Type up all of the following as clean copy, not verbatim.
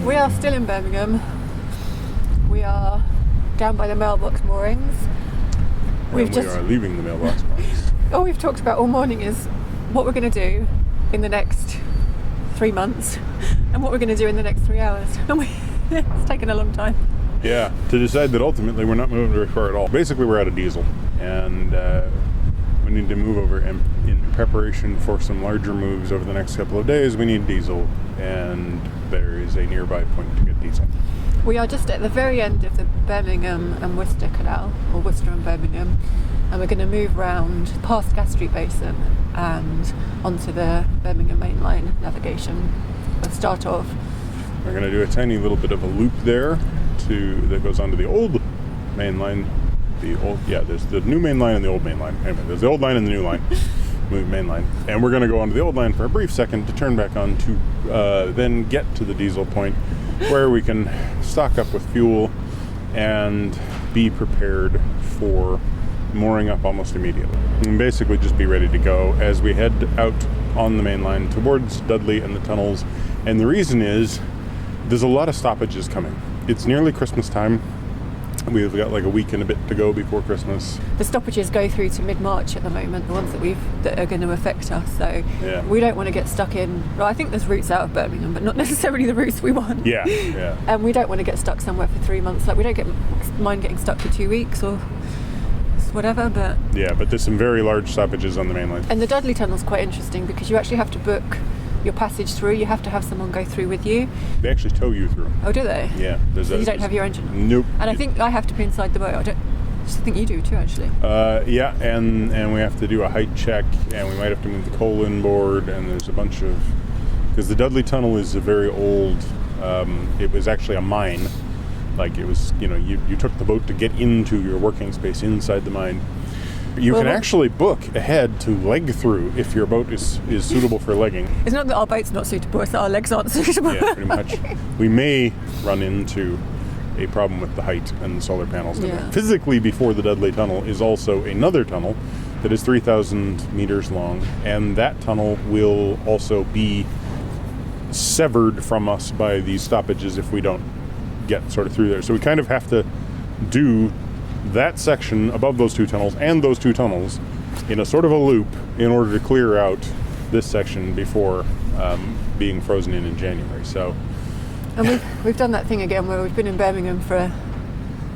We are still in Birmingham. We are down by the mailbox moorings. We are leaving the mailbox moorings. All we've talked about all morning is what we're going to do in the next 3 months and what we're going to do in the next 3 hours. And it's taken a long time. Yeah, to decide that ultimately we're not moving very far at all. Basically, we're out of diesel, and we need to move over. And in preparation for some larger moves over the next couple of days, we need diesel, and there is a nearby point to get diesel. We are just at the very end of the Birmingham and Worcester Canal, or Worcester and Birmingham, and we're going to move round past Gas Street Basin and onto the Birmingham mainline navigation. We'll start off. We're going to do a tiny little bit of a loop there that goes onto the old mainline. There's the new main line and the old main line. Anyway, there's the old line and the new line, main line. And we're going to go onto the old line for a brief second to turn back on to then get to the diesel point where we can stock up with fuel and be prepared for mooring up almost immediately. And basically just be ready to go as we head out on the main line towards Dudley and the tunnels. And the reason is there's a lot of stoppages coming. It's nearly Christmas time. We've got like a week and a bit to go before Christmas. The stoppages go through to mid-March at the moment, the ones that are going to affect us. So we don't want to get stuck in. Well, I think there's routes out of Birmingham, but not necessarily the routes we want. Yeah. And we don't want to get stuck somewhere for 3 months. Like we don't mind getting stuck for 2 weeks or whatever. But there's some very large stoppages on the main line. And the Dudley Tunnel's quite interesting because you actually have to book your passage through. You have to have someone go through with you. They actually tow you through. Oh, do they? Yeah. So you don't have your engine? Nope. And I think I have to be inside the boat. I think you do too, actually. And we have to do a height check, and we might have to move the coal inboard, and there's a bunch of... Because the Dudley Tunnel is a very old... it was actually a mine. Like it was, you took the boat to get into your working space inside the mine. You can actually book ahead to leg through if your boat is suitable for legging. It's not that our boat's not suitable, it's that our legs aren't suitable. Yeah, pretty much. We may run into a problem with the height and the solar panels. Yeah. Physically, before the Dudley Tunnel is also another tunnel that is 3,000 meters long, and that tunnel will also be severed from us by these stoppages if we don't get sort of through there. So we kind of have to do that section above those two tunnels and those two tunnels in a sort of a loop in order to clear out this section before being frozen in January. So, and we've done that thing again where we've been in Birmingham for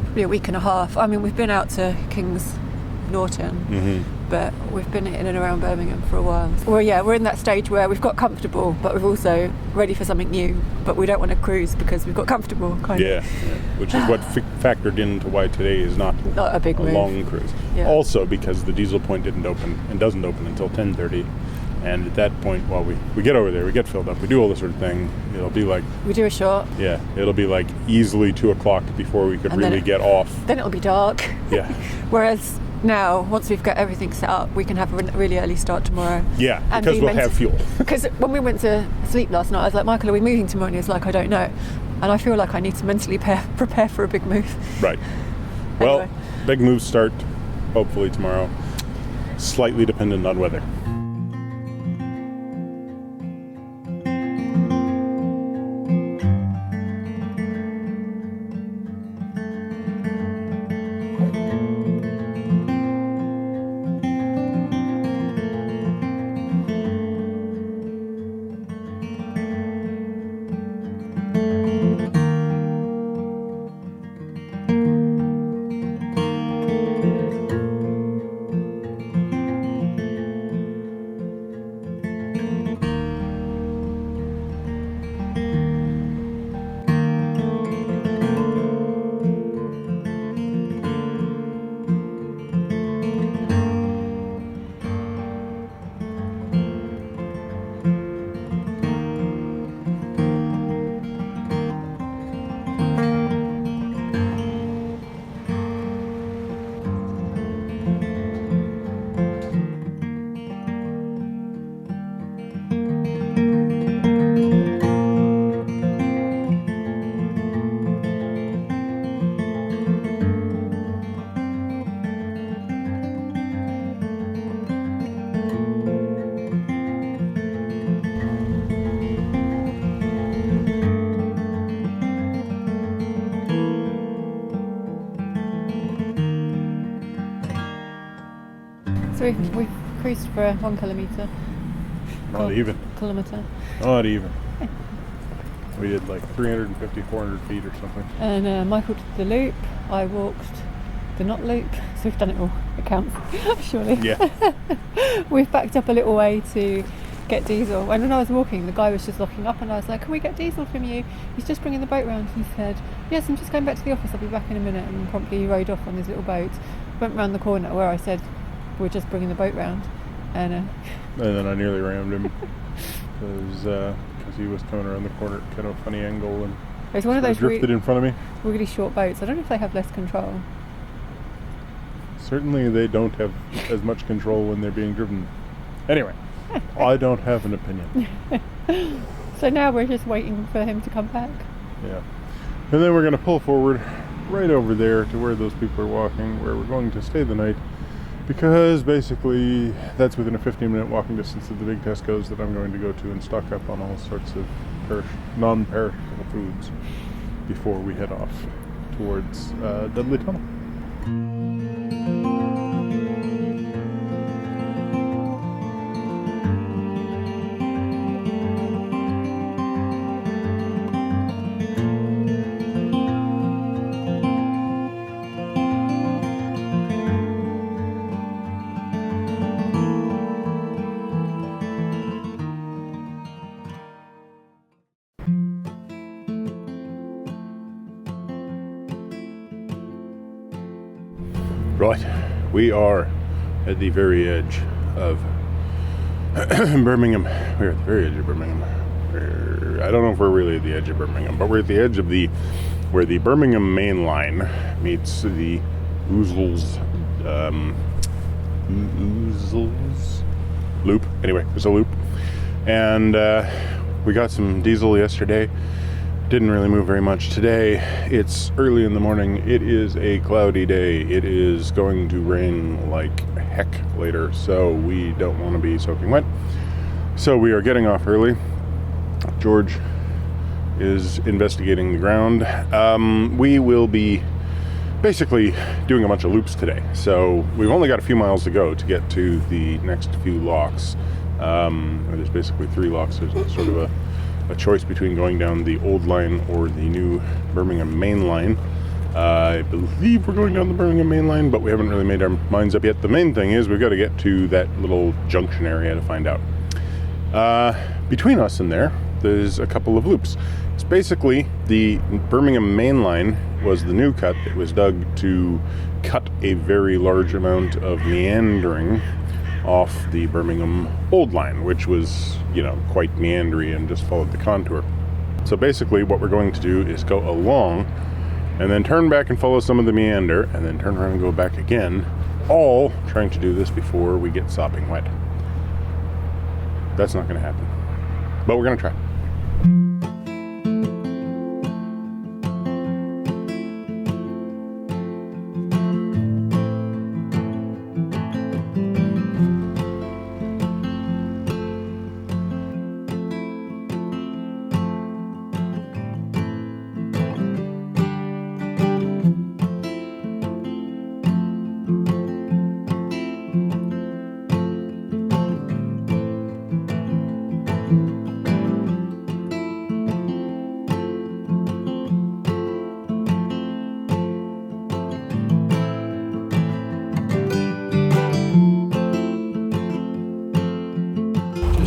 probably a week and a half. I mean, we've been out to King's Norton, but we've been in and around Birmingham for a while. Well, we're in that stage where we've got comfortable, but we're also ready for something new, but we don't want to cruise because we've got comfortable, kind of. Which is what factored into why today is not a big move. Long cruise. Yeah. Also because the diesel point didn't open and doesn't open until 10:30. And at that point, while we get over there, we get filled up, we do all this sort of thing, it'll be like... We do a shot. Yeah, it'll be like easily 2 o'clock before we could really get off. Then it'll be dark. Yeah. Whereas now, once we've got everything set up, we can have a really early start tomorrow. Yeah, because we'll have fuel. Because when we went to sleep last night, I was like, Michael, are we moving tomorrow? And he was like, I don't know. And I feel like I need to mentally prepare for a big move. Right. Well, big moves start hopefully tomorrow. Slightly dependent on weather. for a 1 kilometre. Not even. Kilometre. Not even. We did like 350, 400 feet or something. And Michael did the loop. I walked the not loop. So we've done it all. It counts, surely. Yeah. We've backed up a little way to get diesel. And when I was walking, the guy was just locking up, and I was like, "Can we get diesel from you? He's just bringing the boat round." He said, "Yes, I'm just going back to the office. I'll be back in a minute." And promptly rode off on his little boat. Went round the corner where I said, "We're just bringing the boat round," and then I nearly rammed him because he was coming around the corner at kind of a funny angle and it's one of those drifted in front of me. really short boats. I don't know if they have less control. Certainly, they don't have as much control when they're being driven. Anyway. I don't have an opinion. So now we're just waiting for him to come back. Yeah. And then we're going to pull forward right over there to where those people are walking, where we're going to stay the night, because basically that's within a 15-minute walking distance of the big Tesco's that I'm going to go to and stock up on all sorts of non-perishable foods before we head off towards Dudley Tunnel. Right, we are at the very edge of Birmingham. We're at the very edge of Birmingham. I don't know if we're really at the edge of Birmingham, but we're at the edge of where the Birmingham mainline meets the Ouzels loop. Anyway, it's a loop. And we got some diesel yesterday. Didn't really move very much today. It's early in the morning. It is a cloudy day. It is going to rain like heck later, so we don't want to be soaking wet. So we are getting off early. George is investigating the ground. We will be basically doing a bunch of loops today. So we've only got a few miles to go to get to the next few locks. There's basically 3 locks. There's sort of a choice between going down the old line or the new Birmingham main line. I believe we're going down the Birmingham main line, but we haven't really made our minds up yet. The main thing is we've got to get to that little junction area to find out. Between us and there's a couple of loops. It's basically the Birmingham main line was the new cut that was dug to cut a very large amount of meandering off the Birmingham old line, which was, quite meandery and just followed the contour. So basically what we're going to do is go along and then turn back and follow some of the meander and then turn around and go back again, all trying to do this before we get sopping wet. That's not going to happen, but we're going to try.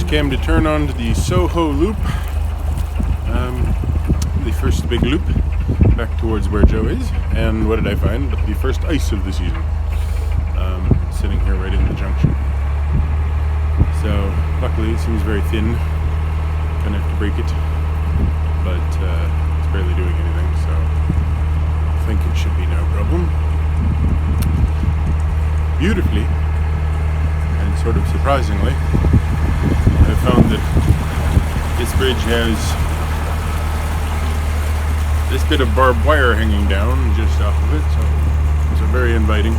Came to turn onto the Soho Loop, the first big loop back towards where Joe is, and what did I find but the first ice of the season, sitting here right in the junction. So luckily it seems very thin, gonna have to break it, but it's barely doing anything, so I think it should be no problem. Beautifully and sort of surprisingly, I found that this bridge has this bit of barbed wire hanging down just off of it, so it's very inviting.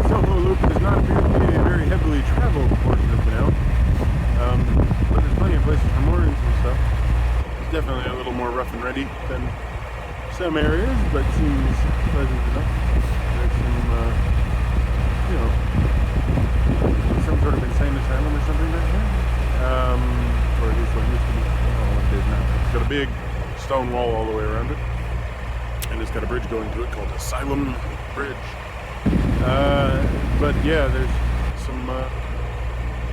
Soho Loop Loop does not appear to be a very heavily traveled portion of the canal, but there's plenty of places for moorings and stuff. It's definitely a little more rough and ready than some areas, but seems pleasant enough. There's some, some sort of insane asylum or something back there. Or at least what used to be. I don't know what it is now. It's got a big stone wall all the way around it. And it's got a bridge going to it called Asylum Bridge. But yeah, there's some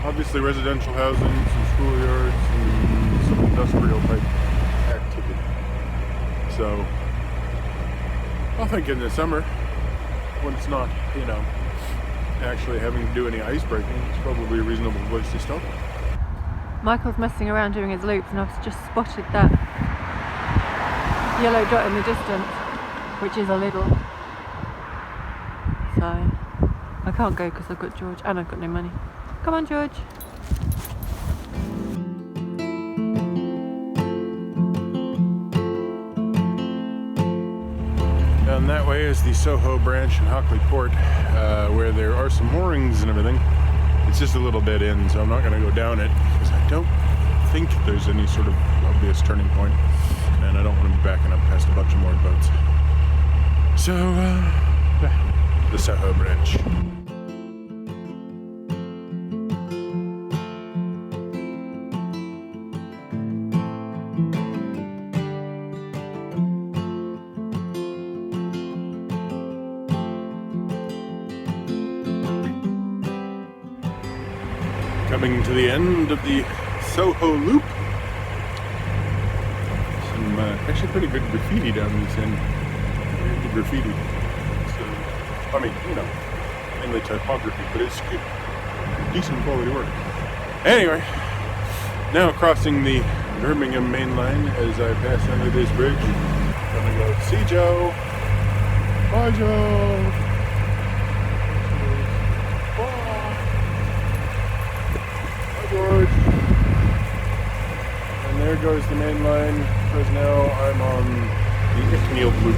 obviously residential housing, some schoolyards, and some industrial type activity. So I think in the summer, when it's not, actually having to do any ice breaking, it's probably a reasonable place to stop. Michael's messing around doing his loops, and I've just spotted that yellow dot in the distance, which is a little. So I can't go because I've got George and I've got no money. Come on, George. Down that way is the Soho Branch and Hockley Port, where there are some moorings and everything. It's just a little dead end, so I'm not going to go down it because I don't think there's any sort of obvious turning point, and I don't want to be backing up past a bunch of moored boats. So, the Soho Branch. Coming to the end of the Soho Loop. Some actually pretty good graffiti down this end. Very good graffiti. So, mainly typography, but it's good, decent quality work. Anyway, now crossing the Birmingham main line as I pass under this bridge. I'm gonna go see Joe. Bye, Joe. George. And there goes the main line, because now I'm on the Asylum Loop.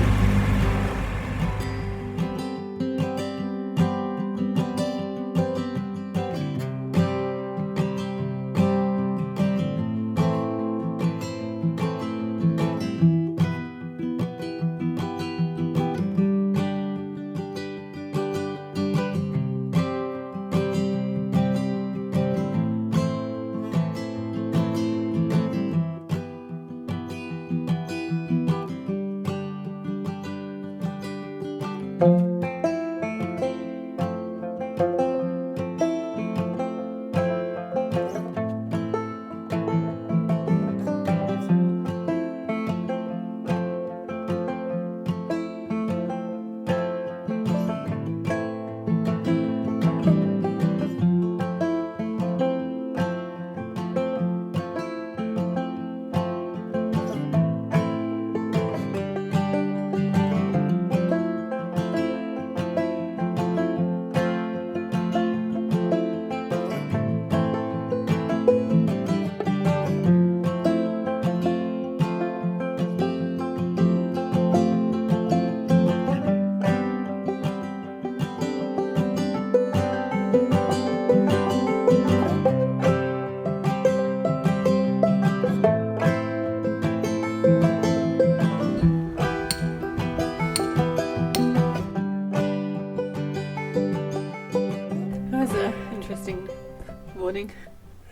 Morning.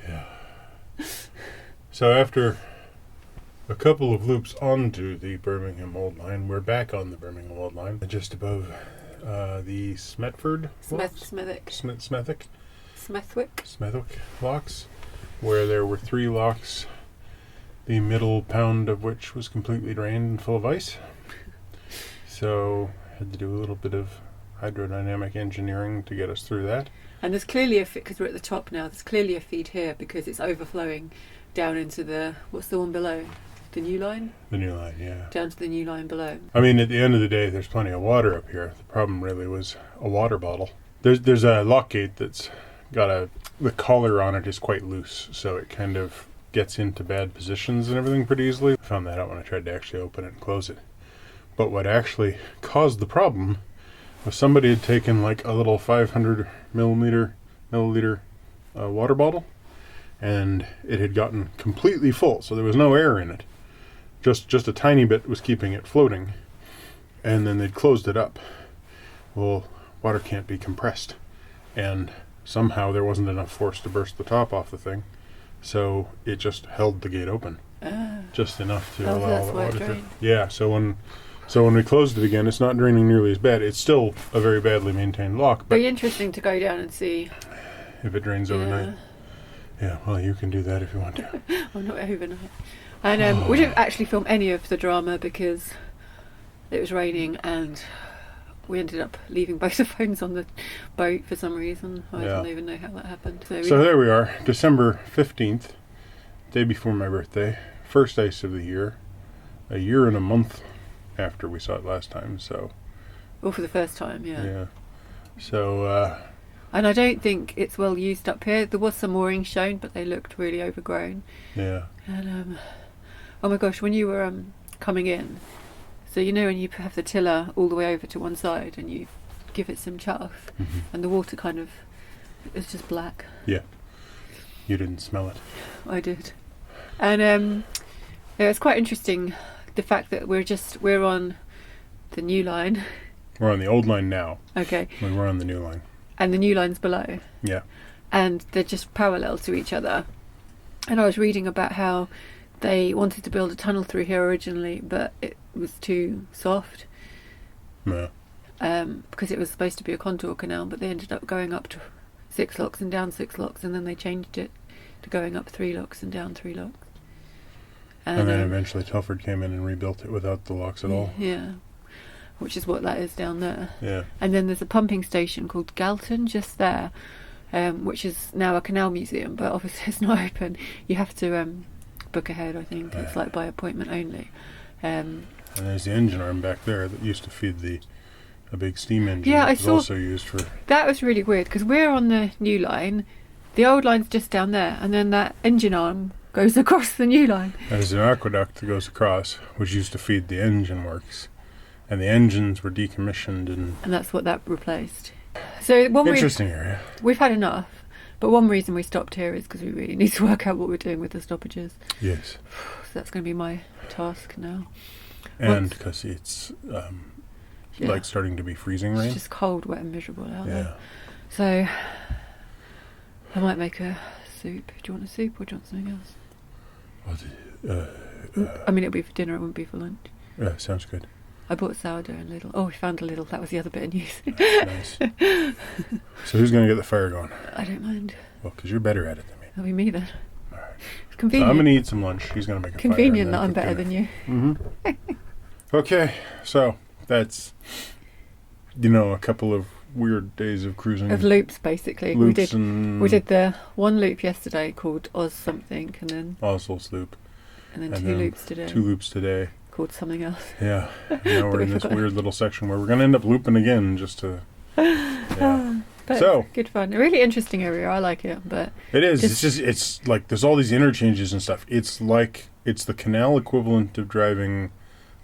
Yeah. So after a couple of loops onto the Birmingham Old Line, we're back on the Birmingham Old Line, just above the Smetford Smethwick locks, where there were 3 locks, the middle pound of which was completely drained and full of ice. So had to do a little bit of hydrodynamic engineering to get us through that. And there's clearly a because we're at the top now. There's clearly a feed here because it's overflowing down into the what's the one below, the new line. The new line, yeah. Down to the new line below. I mean, at the end of the day, there's plenty of water up here. The problem really was a water bottle. There's a lock gate that's got the collar on it is quite loose, so it kind of gets into bad positions and everything pretty easily. I found that out when I tried to actually open it and close it. But what actually caused the problem was somebody had taken like a little 500 milliliter water bottle, and it had gotten completely full, so there was no air in it. Just a tiny bit was keeping it floating, and then they'd closed it up. Well, water can't be compressed, and somehow there wasn't enough force to burst the top off the thing, so it just held the gate open, just enough to allow the water to. Yeah, so when we closed it again, it's not draining nearly as bad. It's still a very badly maintained lock, but very interesting to go down and see if it drains overnight. Yeah, well, you can do that if you want to. Well, not overnight. And we didn't actually film any of the drama because it was raining and we ended up leaving both the phones on the boat for some reason. I don't even know how that happened. So there we are, December 15th, day before my birthday, first ice of the year, a year and a month after we saw it last time. So, well, for the first time, yeah. So, and I don't think it's well used up here. There was some moorings shown, but they looked really overgrown. Yeah. And oh my gosh, when you were coming in, so you know when you have the tiller all the way over to one side and you give it some chuff, and the water kind of is just black. Yeah. You didn't smell it. I did. And it's quite interesting the fact that we're on the new line. We're on the old line now. Okay. We're on the new line. And the new line's below. Yeah. And they're just parallel to each other. And I was reading about how they wanted to build a tunnel through here originally, but it was too soft. Yeah. Because it was supposed to be a contour canal, but they ended up going up to 6 locks and down 6 locks, and then they changed it to going up 3 locks and down 3 locks. And then eventually Telford came in and rebuilt it without the locks at all. Yeah. Which is what that is down there. Yeah. And then there's a pumping station called Galton just there, which is now a canal museum, but obviously it's not open. You have to book ahead, I think. It's like by appointment only. And there's the engine arm back there that used to feed a big steam engine. Yeah, I saw. Also used for. That was really weird because we're on the new line. The old line's just down there, and then that engine arm goes across the new line. There's an aqueduct that goes across, which used to feed the engine works, and the engines were decommissioned, and that's what that replaced. So interesting area. We've had enough, but one reason we stopped here is because we really need to work out what we're doing with the stoppages. Yes. So that's going to be my task now. And because it's like starting to be freezing rain. It's just cold, wet, and miserable out there. So I might make a soup. Do you want a soup or do you want something else? I mean, it'll be for dinner. It wouldn't be for lunch. Yeah, sounds good. I bought sourdough and Lidl. Oh, we found a Lidl. That was the other bit of news. Nice. So who's going to get the fire going? I don't mind. Well, because you're better at it than me. That'll be me then. All right. It's convenient. So I'm going to eat some lunch. He's going to make a convenient fire. That I'm better than you. Mm-hmm. Okay, so that's, a couple of weird days of cruising. Of loops, basically. We did the one loop yesterday called Oz something, and then Oswald's loop. And then two loops today. 2 loops today. Called something else. Yeah. Now we're in this weird little section where we're going to end up looping again just to... Yeah. But so good fun. A really interesting area. I like it, but... It is. It's like there's all these interchanges and stuff. It's the canal equivalent of driving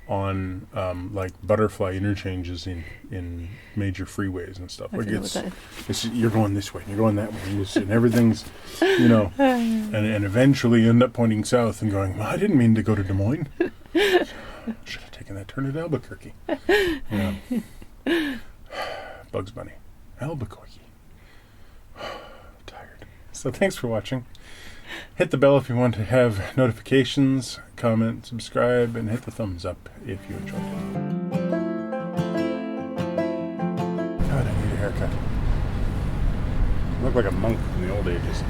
on like butterfly interchanges in major freeways and stuff. Like it's you're going this way, and you're going that way, and everything's and eventually you end up pointing south and going, well, I didn't mean to go to Des Moines. Should have taken that turn at Albuquerque. Yeah. Bugs Bunny, Albuquerque. Tired. So thanks for watching. Hit the bell if you want to have notifications, comment, subscribe, and hit the thumbs up if you enjoyed it. God, I need a haircut. I look like a monk in the old ages.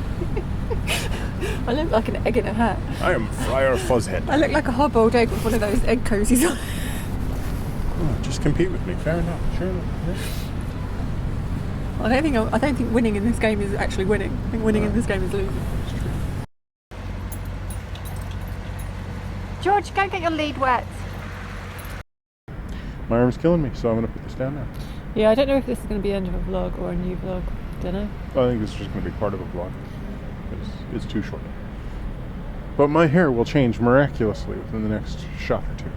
I look like an egg in a hat. I am Friar Fuzzhead. I look like a hard-boiled egg with one of those egg cozies on. Oh, just compete with me. Fair enough. Sure enough. Yeah. I don't think winning in this game is actually winning. I think winning in this game is losing. George, go get your lead wet. My arm's killing me, so I'm going to put this down now. Yeah, I don't know if this is going to be the end of a vlog or a new vlog. Don't know. I think this is just going to be part of a vlog. It's too short. But my hair will change miraculously within the next shot or two.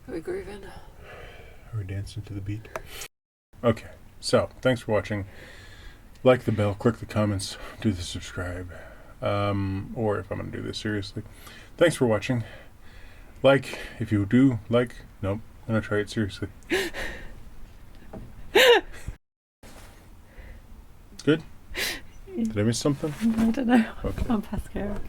Are we grooving? Are we dancing to the beat? Okay, So, thanks for watching. Like the bell, click the comments, do the subscribe. Or if I'm going to do this seriously. Thanks for watching. Like, if you do like... Nope, I'm going to try it seriously. Good? Did I miss something? I don't know. Okay. I'm past caring.